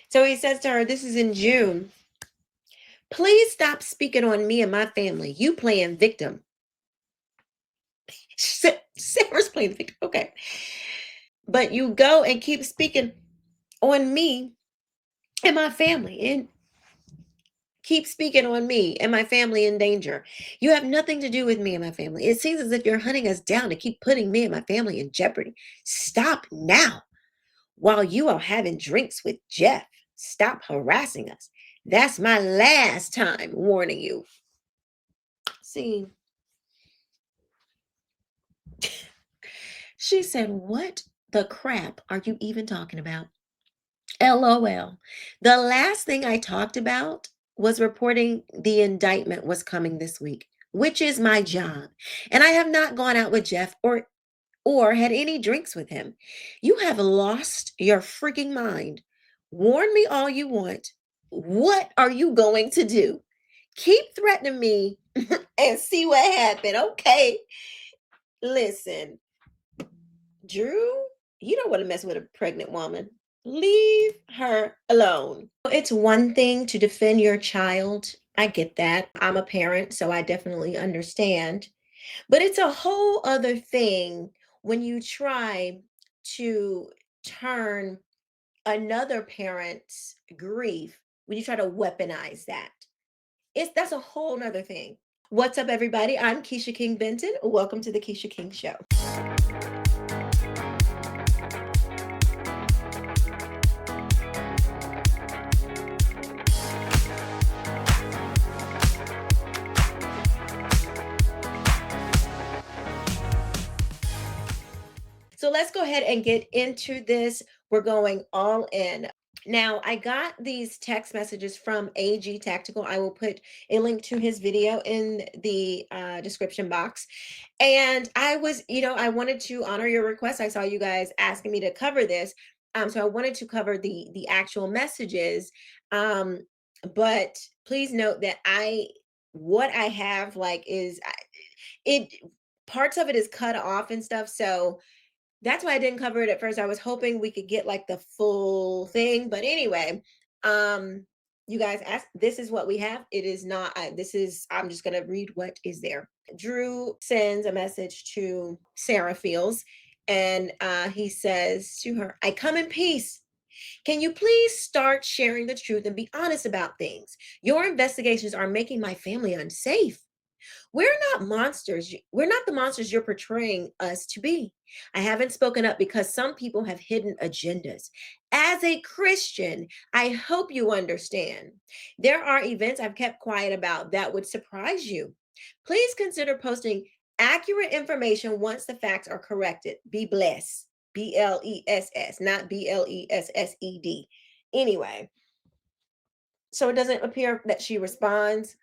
So he says to her, this is in June, please stop speaking on me and my family. You playing victim. Sarah's playing victim. Okay. But you go and keep speaking on me and my family and keep speaking on me and my family in danger. You have nothing to do with me and my family. It seems as if you're hunting us down to keep putting me and my family in jeopardy. Stop now while you are having drinks with Jeff. Stop harassing us. That's my last time warning you. See, she said, what the crap are you even talking about? LOL. The last thing I talked about was reporting the indictment was coming this week, which is my job. And I have not gone out with Jeff or had any drinks with him. You have lost your freaking mind. Warn me all you want. What are you going to do? Keep threatening me and see what happens. Okay. Listen, Drew, you don't want to mess with a pregnant woman. Leave her alone. It's one thing to defend your child. I get that. I'm a parent, so I definitely understand. But it's a whole other thing when you try to turn another parent's grief, when you try to weaponize that. That's a whole nother thing. What's up, everybody? I'm Quisha King Benton. Welcome to the Quisha King Show. So let's go ahead and get into this. We're going all in. Now, I got these text messages from AG Tactical. I will put a link to his video in the description box. And I wanted to honor your request. I saw you guys asking me to cover this. So I wanted to cover the actual messages. But please note that what I have it parts of it is cut off and stuff. So that's why I didn't cover it at first. I was hoping we could get like the full thing. But anyway, you guys asked, this is what we have. It is not, I'm just going to read what is there. Drew sends a message to Sarah Fields, and he says to her, I come in peace. Can you please start sharing the truth and be honest about things? Your investigations are making my family unsafe. We're not monsters. We're not the monsters you're portraying us to be. I haven't spoken up because some people have hidden agendas. As a Christian, I hope you understand. There are events I've kept quiet about that would surprise you. Please consider posting accurate information once the facts are corrected. Be blessed. BLESS, not BLESSED. Anyway, so it doesn't appear that she responds.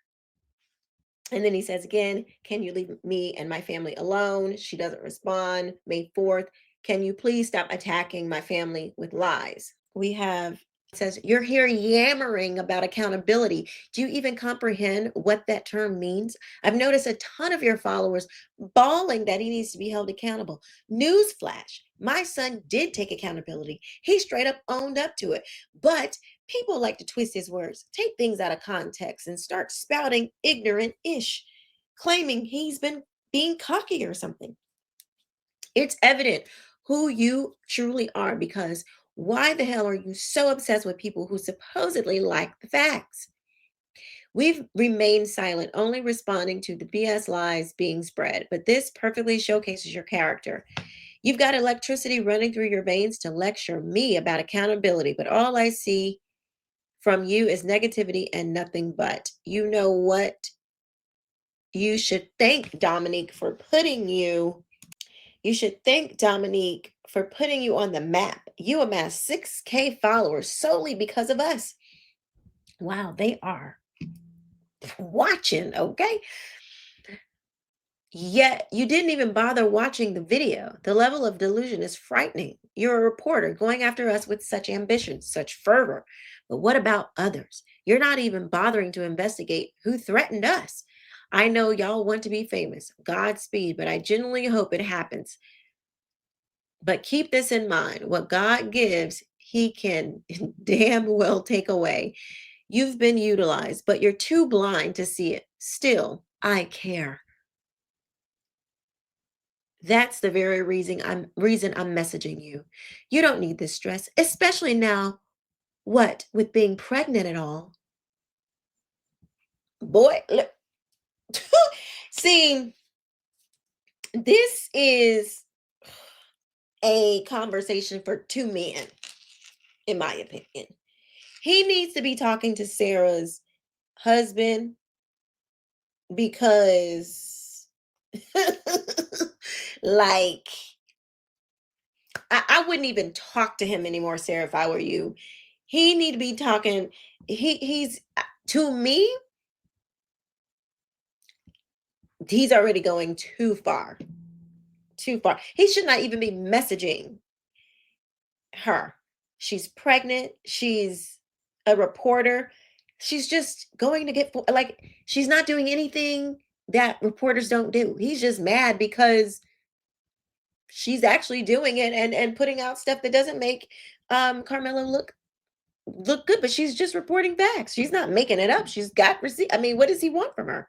And then he says again, can you leave me and my family alone? She doesn't respond. May 4th, can you please stop attacking my family with lies? We have, it says, you're here yammering about accountability. Do you even comprehend what that term means? I've noticed a ton of your followers bawling that he needs to be held accountable. Newsflash, my son did take accountability. He straight up owned up to it. But people like to twist his words, take things out of context, and start spouting ignorant ish, claiming he's been being cocky or something. It's evident who you truly are, because why the hell are you so obsessed with people who supposedly like the facts? We've remained silent, only responding to the BS lies being spread, but this perfectly showcases your character. You've got electricity running through your veins to lecture me about accountability, but all I see from you is negativity and nothing but. You know what? You should thank Dominique for putting you on the map. You amassed 6K followers solely because of us. Wow, they are watching, okay? Yet you didn't even bother watching the video. The level of delusion is frightening. You're a reporter going after us with such ambition, such fervor. But what about others? You're not even bothering to investigate who threatened us. I know y'all want to be famous. Godspeed, but I genuinely hope it happens. But keep this in mind. What God gives, he can damn well take away. You've been utilized, but you're too blind to see it. Still, I care. That's the very reason I'm messaging you. You don't need this stress, especially now, what, with being pregnant and all. Boy, look, see, this is a conversation for two men, in my opinion. He needs to be talking to Sarah's husband because, like, I wouldn't even talk to him anymore, Sarah, if I were you. He need to be talking. He's to me, he's already going too far. Too far. He should not even be messaging her. She's pregnant. She's a reporter. She's just going to like, she's not doing anything that reporters don't do. He's just mad because she's actually doing it and putting out stuff that doesn't make Karmelo look good, but she's just reporting facts. She's not making it up. She's got receipt. I mean, what does he want from her?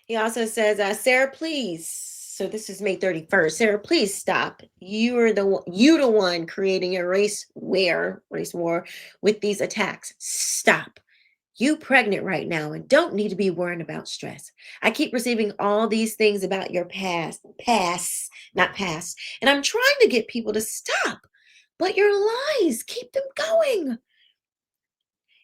He also says, Sarah, please. So this is May 31st. Sarah, please stop. You the one creating a race war with these attacks. Stop. You pregnant right now and don't need to be worrying about stress. I keep receiving all these things about your not past, and I'm trying to get people to stop. But your lies keep them going.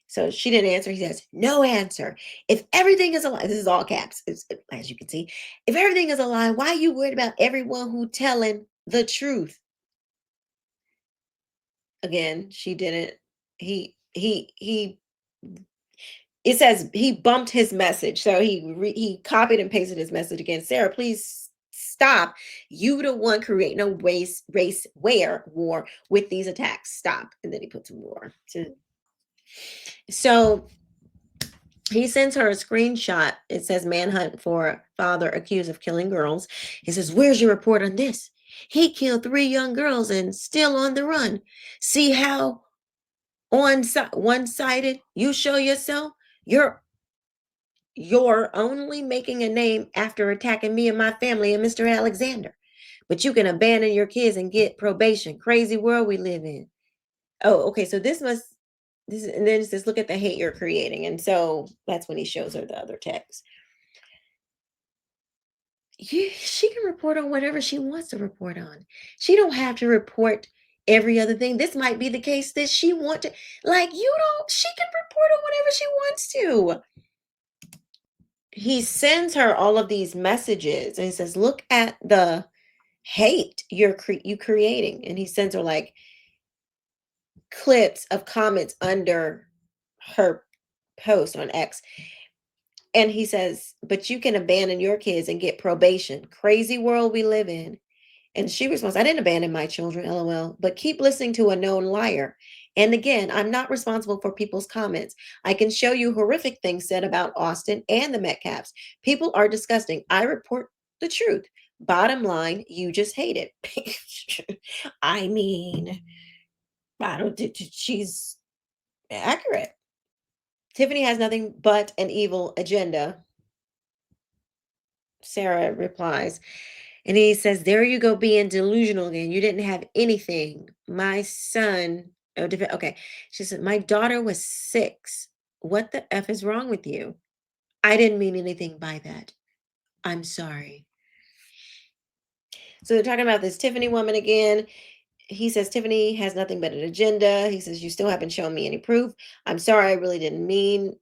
So she didn't answer. He says, no answer. If everything is a lie, this is all caps, as you can see. If everything is a lie, why are you worried about everyone who telling the truth? Again, she didn't. He it says he bumped his message. So he copied and pasted his message again. Sarah, please stop. You the one creating a race where war with these attacks. Stop. And then he puts war. So he sends her a screenshot. It says manhunt for father accused of killing girls. He says, where's your report on this? He killed 3 young girls and still on the run. See how one-sided you show yourself? You're only making a name after attacking me and my family and Mr. Alexander. But you can abandon your kids and get probation. Crazy world we live in. Oh, okay. So and then it says, look at the hate you're creating. And so that's when he shows her the other text. She can report on whatever she wants to report on. She don't have to report every other thing. This might be the case that she want to, like, she can report on whatever she wants to. He sends her all of these messages and he says, look at the hate you creating. And he sends her like clips of comments under her post on X. And he says, but you can abandon your kids and get probation. Crazy world we live in. And she responds, I didn't abandon my children, LOL, but keep listening to a known liar. And again, I'm not responsible for people's comments. I can show you horrific things said about Austin and the Metcalfs. People are disgusting. I report the truth. Bottom line, you just hate it. I mean, I don't think she's accurate. Tiffany has nothing but an evil agenda. Sarah replies, and he says, there you go, being delusional again. You didn't have anything. My son, okay. She said, my daughter was 6. What the F is wrong with you? I didn't mean anything by that. I'm sorry. So they're talking about this Tiffany woman again. He says, Tiffany has nothing but an agenda. He says, you still haven't shown me any proof. I'm sorry. I really didn't mean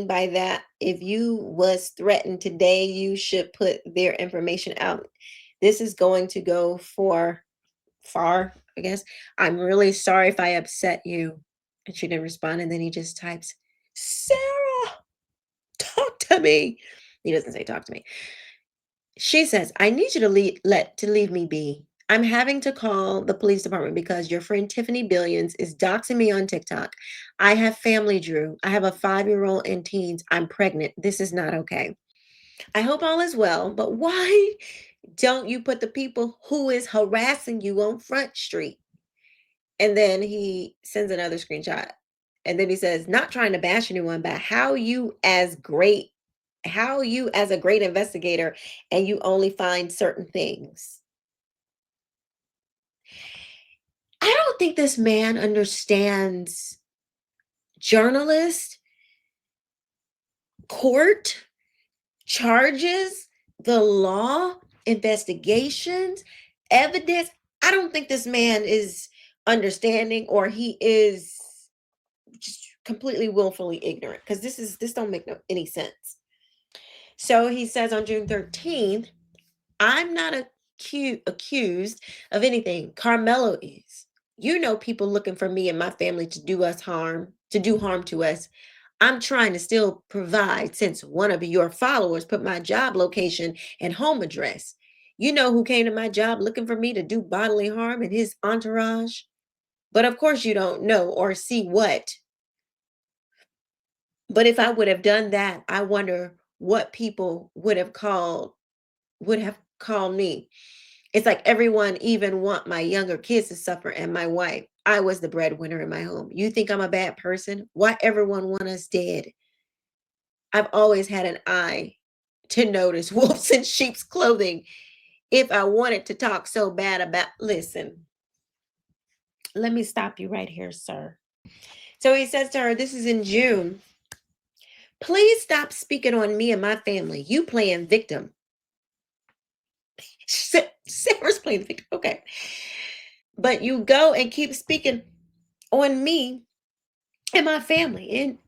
by that. If you was threatened today, you should put their information out. This is going to go far, I guess. I'm really sorry if I upset you. And she didn't respond. And then he just types, Sarah, talk to me. He doesn't say talk to me. She says, I need you to leave me be. I'm having to call the police department because your friend Tiffany Billions is doxing me on TikTok. I have family, Drew. I have a 5-year-old and teens. I'm pregnant. This is not okay. I hope all is well, but why don't you put the people who is harassing you on Front Street? And then he sends another screenshot. And then he says, not trying to bash anyone, but how you as a great investigator and you only find certain things. I don't think this man understands journalist, court, charges, the law, investigations, evidence. I don't think this man is understanding, or he is just completely willfully ignorant, because this don't make any sense. So he says on June 13th, I'm not accused of anything. Karmelo is. You know, people looking for me and my family to do us harm, to do harm to us. I'm trying to still provide, since one of your followers put my job location and home address. You know who came to my job looking for me to do bodily harm and his entourage? But of course you don't know or see what. But if I would have done that, I wonder what people would have called me. It's like everyone even want my younger kids to suffer and my wife. I was the breadwinner in my home. You think I'm a bad person? Why everyone want us dead? I've always had an eye to notice wolves in sheep's clothing. If I wanted to talk so bad about, listen, let me stop you right here, sir. So he says to her, this is in June. Please stop speaking on me and my family. You playing victim. Sarah's playing victim. Okay. But you go and keep speaking on me and my family, and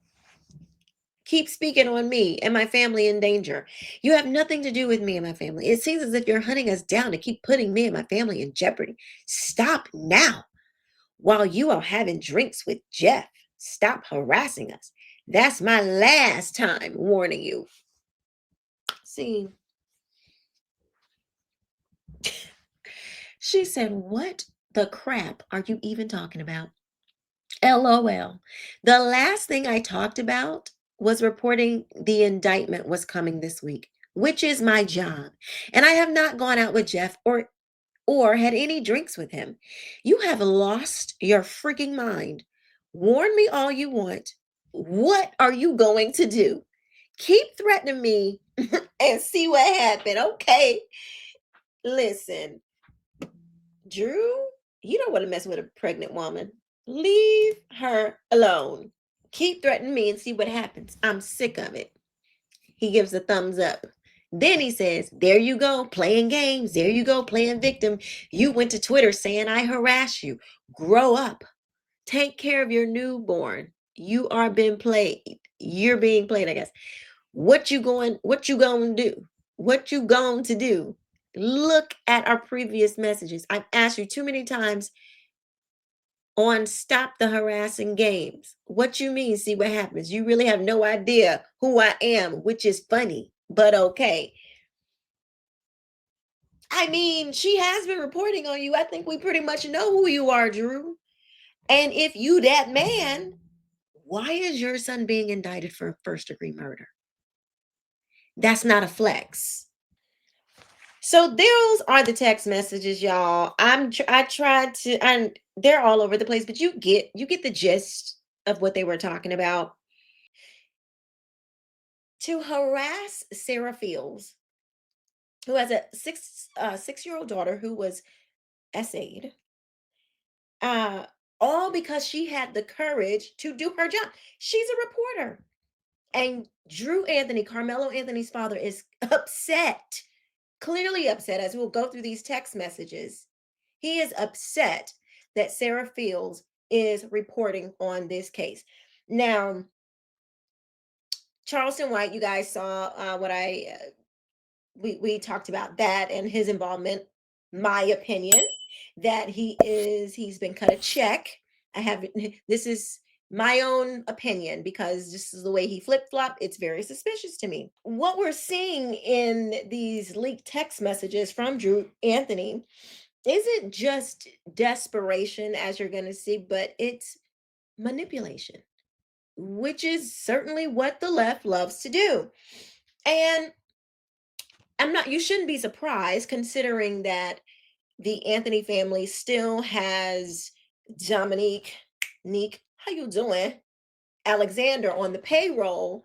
keep speaking on me and my family in danger. You have nothing to do with me and my family. It seems as if you're hunting us down to keep putting me and my family in jeopardy. Stop now while you are having drinks with Jeff. Stop harassing us. That's my last time warning you. See, she said, what the crap are you even talking about? LOL. The last thing I talked about was reporting the indictment was coming this week, which is my job. And I have not gone out with Jeff or had any drinks with him. You have lost your freaking mind. Warn me all you want. What are you going to do? Keep threatening me and see what happens. Okay. Listen, Drew, you don't want to mess with a pregnant woman. Leave her alone. Keep threatening me and see what happens. I'm sick of it. He gives a thumbs up. Then he says, there you go, playing games. There you go, playing victim. You went to Twitter saying I harass you. Grow up. Take care of your newborn. You are being played. You're being played, I guess. What you going to do? What you going to do? Look at our previous messages. I've asked you too many times on stop the harassing games. What you mean? See what happens. You really have no idea who I am, which is funny, but okay. I mean, she has been reporting on you. I think we pretty much know who you are, Drew. And if you that man, why is your son being indicted for first degree murder? That's not a flex. So those are the text messages, y'all. I tried to, and they're all over the place, but you get the gist of what they were talking about. To harass Sarah Fields, who has a 6-year-old daughter who was essayed, uh, all because she had the courage to do her job. She's a reporter. And Drew Anthony, Karmelo Anthony's father, is upset, clearly upset, as we'll go through these text messages. He is upset that Sarah Fields is reporting on this case. Now, Charleston White, you guys saw what we talked about that and his involvement. My opinion that he's been cut a check. I have this is my own opinion, because this is the way he flip-flop. It's very suspicious to me. What we're seeing in these leaked text messages from Drew Anthony isn't just desperation, as you're going to see, but it's manipulation, which is certainly what the left loves to do. And you shouldn't be surprised, considering that the Anthony family still has Dominique, Neek, how you doing? Alexander on the payroll.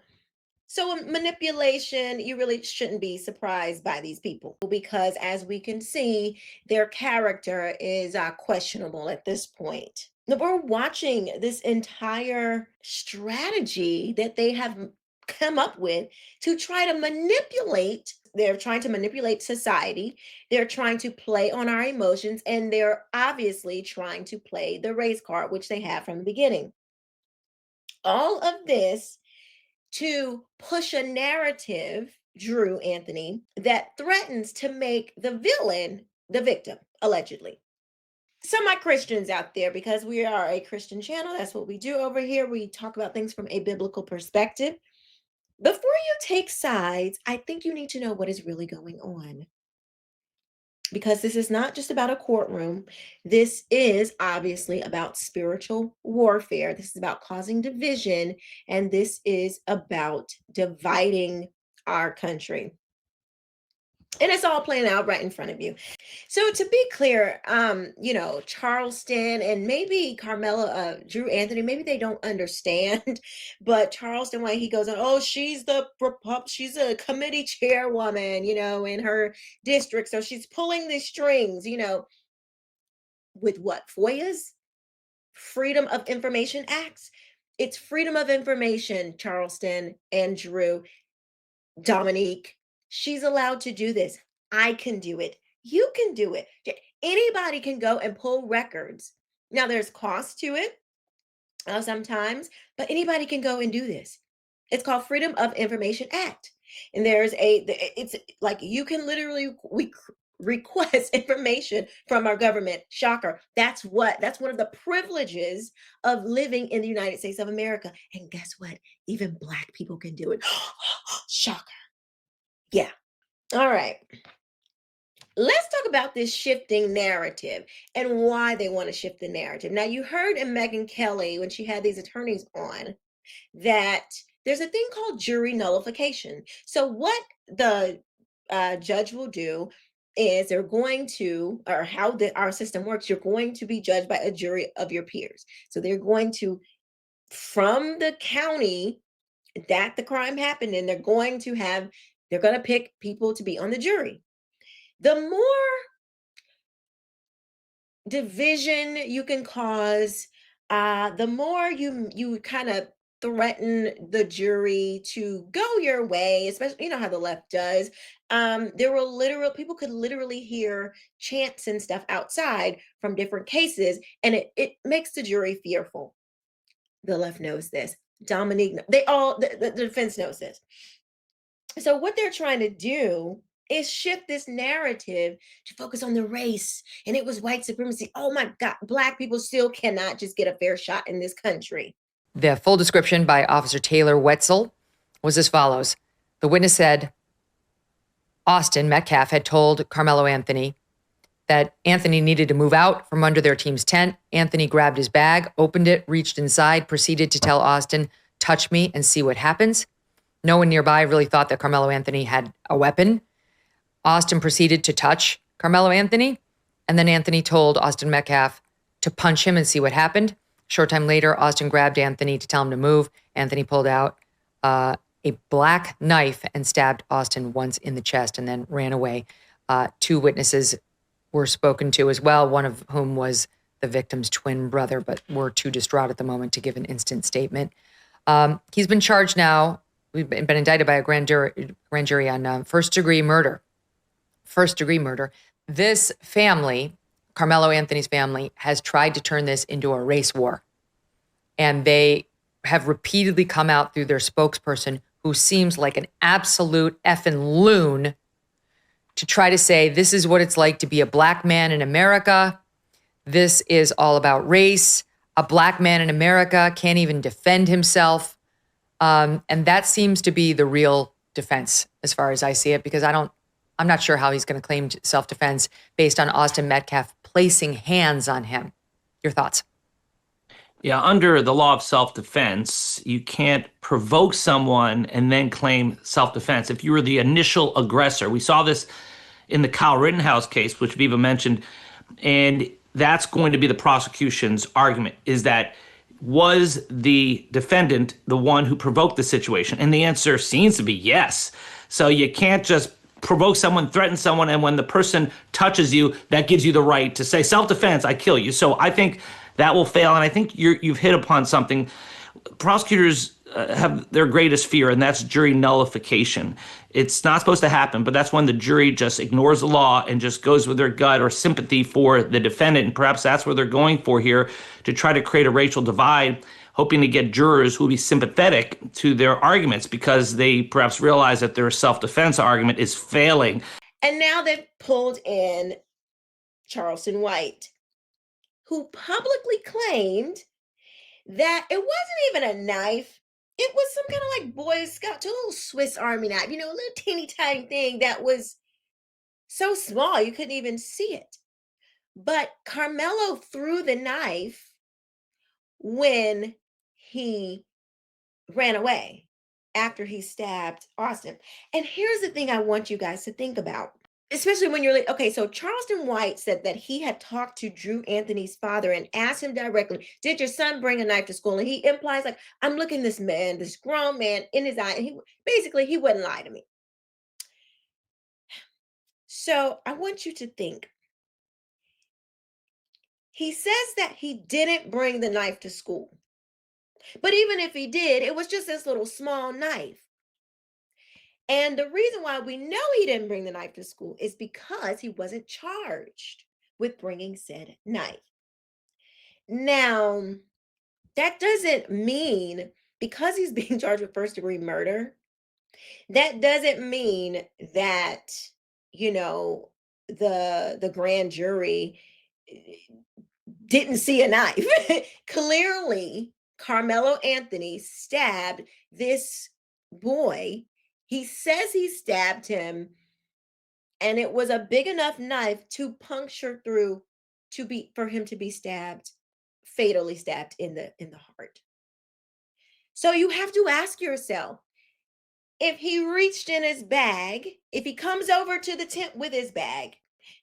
So manipulation, you really shouldn't be surprised by these people because as we can see, their character is questionable at this point. Now, we're watching this entire strategy that they have come up with to try to manipulate. They're trying to manipulate society. They're trying to play on our emotions, and they're obviously trying to play the race card, which they have from the beginning. All of this to push a narrative, Drew Anthony, that threatens to make the villain the victim, allegedly. Some my Christians out there, because we are a Christian channel, that's what we do over here. We talk about things from a biblical perspective. Before you take sides, I think you need to know what is really going on. Because this is not just about a courtroom. This is obviously about spiritual warfare. This is about causing division, and this is about dividing our country. And it's all playing out right in front of you. So to be clear, Charleston and maybe Karmelo, Drew Anthony, maybe they don't understand, but Charleston White, he goes on, oh, she's she's a committee chairwoman, in her district. So she's pulling the strings, with what? FOIAs? Freedom of Information Acts? It's freedom of information, Charleston and Drew. Dominique, she's allowed to do this. I can do it. You can do it. Anybody can go and pull records. Now, there's cost to it sometimes, but anybody can go and do this. It's called Freedom of Information Act. And it's like you can literally request information from our government. Shocker. That's one of the privileges of living in the United States of America. And guess what? Even Black people can do it. Shocker. Yeah. All right. Let's talk about this shifting narrative and why they want to shift the narrative. Now, you heard in Megyn Kelly when she had these attorneys on that there's a thing called jury nullification. So, what the judge will do is they're going to, or how our system works, you're going to be judged by a jury of your peers. So, they're going to, from the county that the crime happened in, they're going to pick people to be on the jury. The more division you can cause, the more you kind of threaten the jury to go your way, especially how the left does. People could literally hear chants and stuff outside from different cases, and it makes the jury fearful. The left knows this. Dominique, the defense knows this. So what they're trying to do is shift this narrative to focus on the race. And it was white supremacy. Oh my God, Black people still cannot just get a fair shot in this country. The full description by Officer Taylor Wetzel was as follows. The witness said Austin Metcalf had told Karmelo Anthony that Anthony needed to move out from under their team's tent. Anthony grabbed his bag, opened it, reached inside, proceeded to tell Austin, touch me and see what happens. No one nearby really thought that Karmelo Anthony had a weapon. Austin proceeded to touch Karmelo Anthony, and then Anthony told Austin Metcalf to punch him and see what happened. Short time later, Austin grabbed Anthony to tell him to move. Anthony pulled out a black knife and stabbed Austin once in the chest and then ran away. Two witnesses were spoken to as well, one of whom was the victim's twin brother, but were too distraught at the moment to give an instant statement. He's been charged now. We've been indicted by a grand jury on first-degree murder. First-degree murder. This family, Karmelo Anthony's family, has tried to turn this into a race war. And they have repeatedly come out through their spokesperson, who seems like an absolute effing loon, to try to say this is what it's like to be a Black man in America. This is all about race. A Black man in America can't even defend himself. And that seems to be the real defense as far as I see it, because I'm not sure how he's going to claim self-defense based on Austin Metcalf placing hands on him. Your thoughts? Yeah, under the law of self-defense, you can't provoke someone and then claim self-defense. If you were the initial aggressor, we saw this in the Kyle Rittenhouse case, which Viva mentioned, and that's going to be the prosecution's argument, is that was the defendant the one who provoked the situation? And the answer seems to be yes. So you can't just provoke someone, threaten someone, and when the person touches you, that gives you the right to say, self-defense, I kill you. So I think that will fail, and I think you've hit upon something. Prosecutors have their greatest fear, and that's jury nullification. It's not supposed to happen, but that's when the jury just ignores the law and just goes with their gut or sympathy for the defendant. And perhaps that's what they're going for here, to try to create a racial divide, hoping to get jurors who will be sympathetic to their arguments because they perhaps realize that their self-defense argument is failing. And now they've pulled in Charleston White, who publicly claimed that it wasn't even a knife. It was some kind of like Boy Scout, a little Swiss Army knife, a little teeny tiny thing that was so small you couldn't even see it. But Karmelo threw the knife when he ran away after he stabbed Austin. And here's the thing I want you guys to think about, especially when you're like, okay, so Charleston White said that he had talked to Drew Anthony's father and asked him directly, did your son bring a knife to school? And he implies, like, I'm looking this man, this grown man in his eye, and he wouldn't lie to me. So I want you to think. He says that he didn't bring the knife to school. But even if he did, it was just this little small knife. And the reason why we know he didn't bring the knife to school is because he wasn't charged with bringing said knife. Now, that doesn't mean, because he's being charged with first-degree murder, that doesn't mean that, the grand jury didn't see a knife. Clearly, Karmelo Anthony stabbed this boy. He says he stabbed him, and it was a big enough knife to puncture through for him to be stabbed, fatally stabbed in the heart. So you have to ask yourself, if he reached in his bag, if he comes over to the tent with his bag,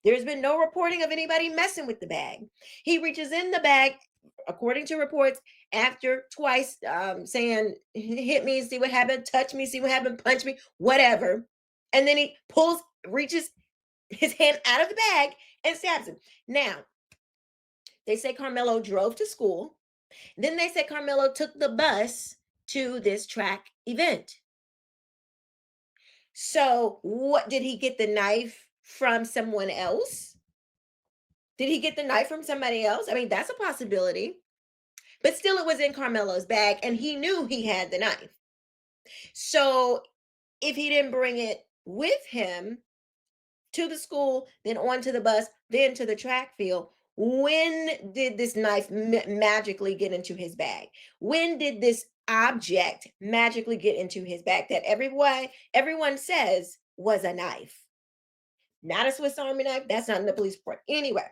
there's been no reporting of anybody messing with the bag. He reaches in the bag, according to reports, after twice saying, hit me, see what happened, touch me, see what happened, punch me, whatever. And then he reaches his hand out of the bag and stabs him. Now, they say Karmelo drove to school. Then they say Karmelo took the bus to this track event. So what, did he get the knife from someone else? Did he get the knife from somebody else? I mean, that's a possibility. But still, it was in Karmelo's bag, and he knew he had the knife. So if he didn't bring it with him to the school, then onto the bus, then to the track field, when did this knife magically get into his bag? When did this object magically get into his bag that everyone says was a knife? Not a Swiss Army knife. That's not in the police report. Anyway.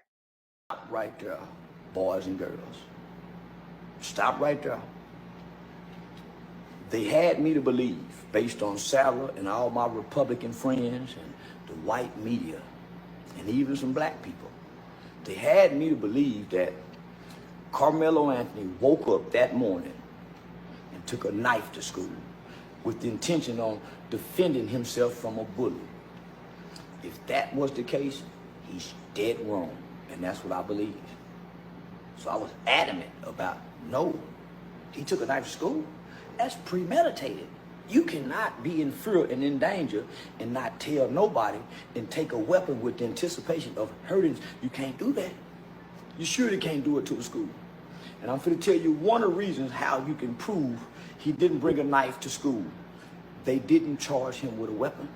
Right there, boys and girls. Stop right there. They had me to believe, based on Sarah and all my Republican friends and the white media, and even some black people, they had me to believe that Karmelo Anthony woke up that morning and took a knife to school with the intention on defending himself from a bully. If that was the case, he's dead wrong, and that's what I believe. So I was adamant about, no, he took a knife to school. That's premeditated. You cannot be in fear and in danger and not tell nobody and take a weapon with the anticipation of hurting. You can't do that. You surely can't do it to the school. And I'm going to tell you one of the reasons how you can prove he didn't bring a knife to school. They didn't charge him with a weapon.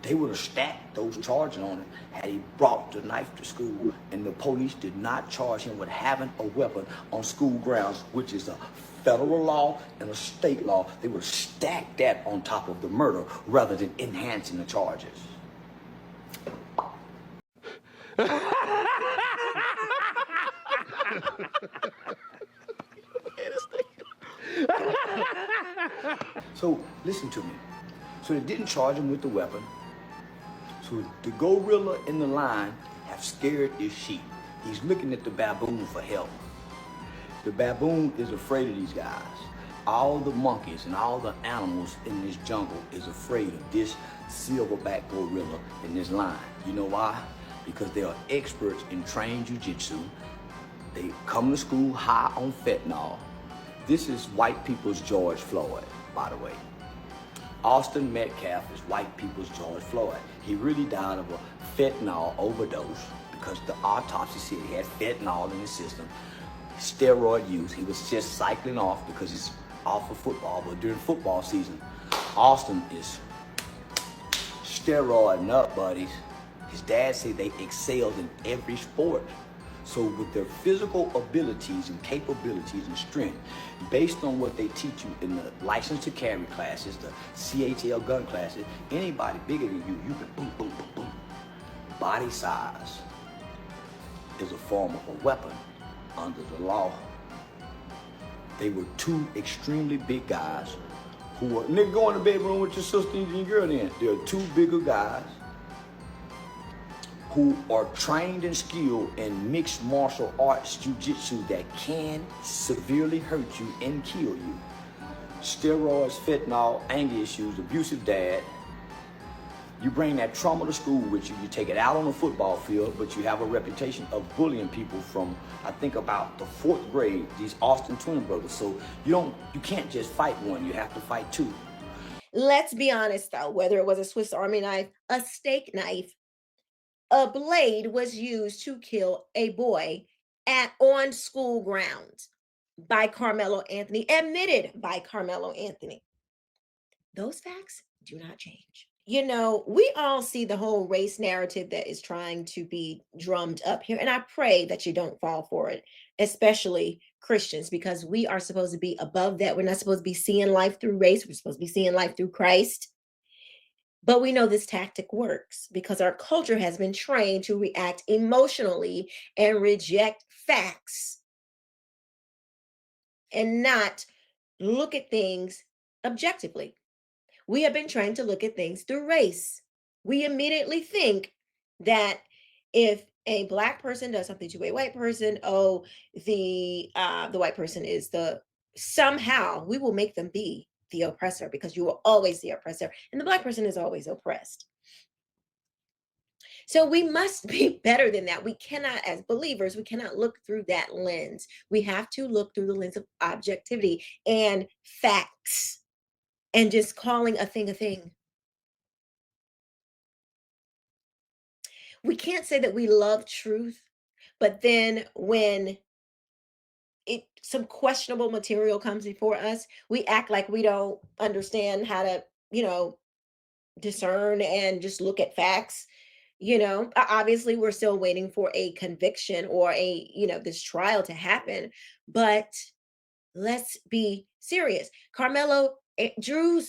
They would have stacked those charges on him had he brought the knife to school. And the police did not charge him with having a weapon on school grounds, which is a federal law and a state law. They would stack that on top of the murder rather than enhancing the charges. So listen to me. So they didn't charge him with the weapon. So the gorilla in the line have calf scared as sheep. He's looking at the baboon for help. The baboon is afraid of these guys. All the monkeys and all the animals in this jungle is afraid of this silverback gorilla in this line. You know why? Because they are experts in trained jiu-jitsu. They come to school high on fentanyl. This is white people's George Floyd, by the way. Austin Metcalf is white people's George Floyd. He really died of a fentanyl overdose because the autopsy said he had fentanyl in his system. Steroid use. He was just cycling off because he's off of football. But during football season, Austin is steroiding up, buddies. His dad said they excelled in every sport. So with their physical abilities and capabilities and strength, based on what they teach you in the license to carry classes, the CATL gun classes, anybody bigger than you can boom, boom, boom, boom. Body size is a form of a weapon under the law. They were two extremely big guys who were, nigga, go in the bedroom with your sister and your girl then. There are two bigger guys who are trained and skilled in mixed martial arts jiu-jitsu that can severely hurt you and kill you. Steroids, fentanyl, anger issues, abusive dad. You bring that trauma to school with you, you take it out on the football field, but you have a reputation of bullying people from, I think, about the 4th grade, these Austin twin brothers. So you can't just fight one, you have to fight two. Let's be honest though, whether it was a Swiss Army knife, a steak knife, a blade was used to kill a boy on school grounds by Karmelo Anthony, admitted by Karmelo Anthony. Those facts do not change. You know, we all see the whole race narrative that is trying to be drummed up here. And I pray that you don't fall for it, especially Christians, because we are supposed to be above that. We're not supposed to be seeing life through race. We're supposed to be seeing life through Christ. But we know this tactic works because our culture has been trained to react emotionally and reject facts and not look at things objectively. We have been trained to look at things through race. We immediately think that if a Black person does something to a white person, oh, the white person is somehow we will make them be the oppressor because you were always the oppressor and the Black person is always oppressed. So we must be better than that. We cannot, as believers, we cannot look through that lens. We have to look through the lens of objectivity and facts and just calling a thing a thing. We can't say that we love truth, but then when some questionable material comes before us, we act like we don't understand how to, discern and just look at facts. Obviously we're still waiting for a conviction or this trial to happen, but let's be serious. Drew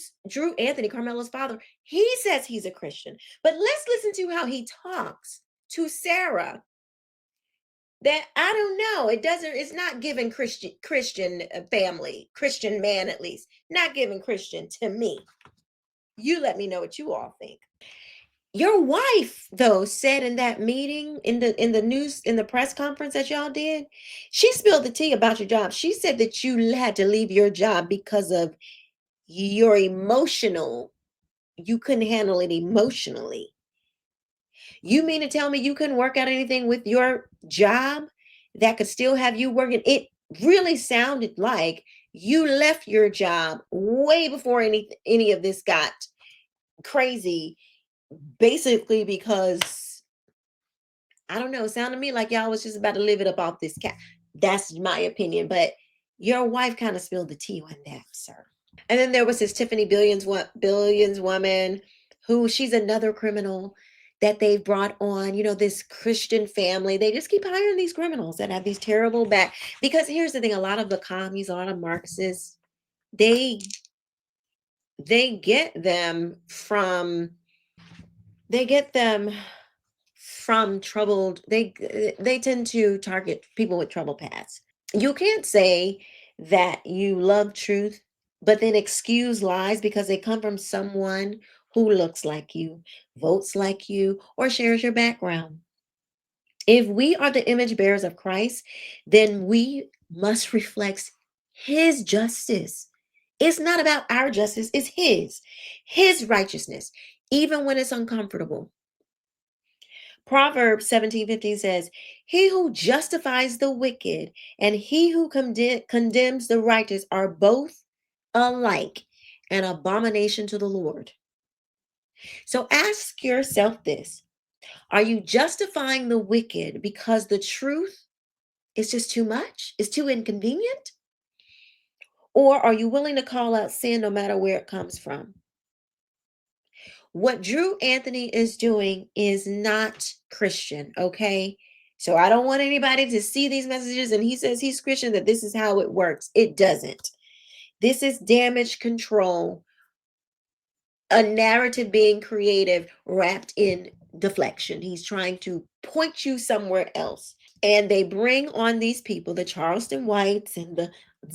Anthony, Carmelo's father, he says he's a Christian, but let's listen to how he talks to Sarah. That I don't know. It's not giving Christian family, Christian man at least, not giving Christian to me. You let me know what you all think. Your wife, though, said in that meeting, in the news, in the press conference that y'all did, she spilled the tea about your job. She said that you had to leave your job because of your you couldn't handle it emotionally. You mean to tell me you couldn't work out anything with your job that could still have you working? It really sounded like you left your job way before any of this got crazy, basically because I don't know, it sounded to me like y'all was just about to live it up off this cat. That's my opinion, but your wife kind of spilled the tea on that, sir. And then there was this Tiffany Billions woman who she's another criminal that they've brought on, this Christian family. They just keep hiring these criminals that have these terrible because here's the thing, a lot of the commies, a lot of Marxists, they get them from troubled, they tend to target people with troubled pasts. You can't say that you love truth but then excuse lies because they come from someone who looks like you, votes like you, or shares your background. If we are the image bearers of Christ, then we must reflect his justice. It's not about our justice, it's his righteousness, even when it's uncomfortable. Proverbs 17:15 says, he who justifies the wicked and he who condemns the righteous are both alike an abomination to the Lord. So ask yourself this: are you justifying the wicked because the truth is just too much? It's too inconvenient? Or are you willing to call out sin no matter where it comes from? What Drew Anthony is doing is not Christian, okay? So I don't want anybody to see these messages and he says he's Christian, that this is how it works. It doesn't. This is damage control, a narrative being creative wrapped in deflection. He's trying to point you somewhere else. And they bring on these people, the Charleston Whites and the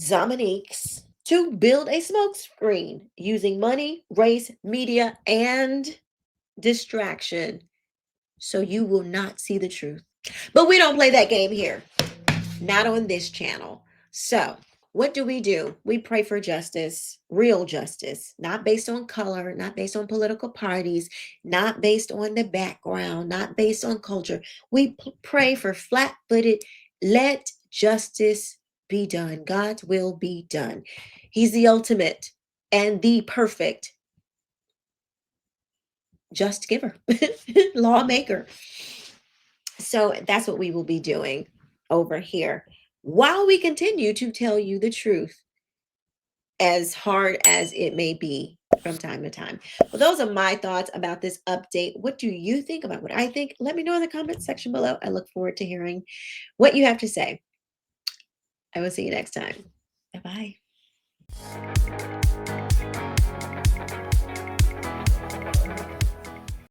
Dominiques, to build a smokescreen using money, race, media, and distraction so you will not see the truth. But we don't play that game here, not on this channel. So what do? We pray for justice, real justice, not based on color, not based on political parties, not based on the background, not based on culture. We pray for flat-footed, let justice be done. God's will be done. He's the ultimate and the perfect just giver, lawmaker. So that's what we will be doing over here while we continue to tell you the truth, as hard as it may be from time to time. Well, those are my thoughts about this update. What do you think about what I think? Let me know in the comments section below. I look forward to hearing what you have to say. I will see you next time. Bye-bye.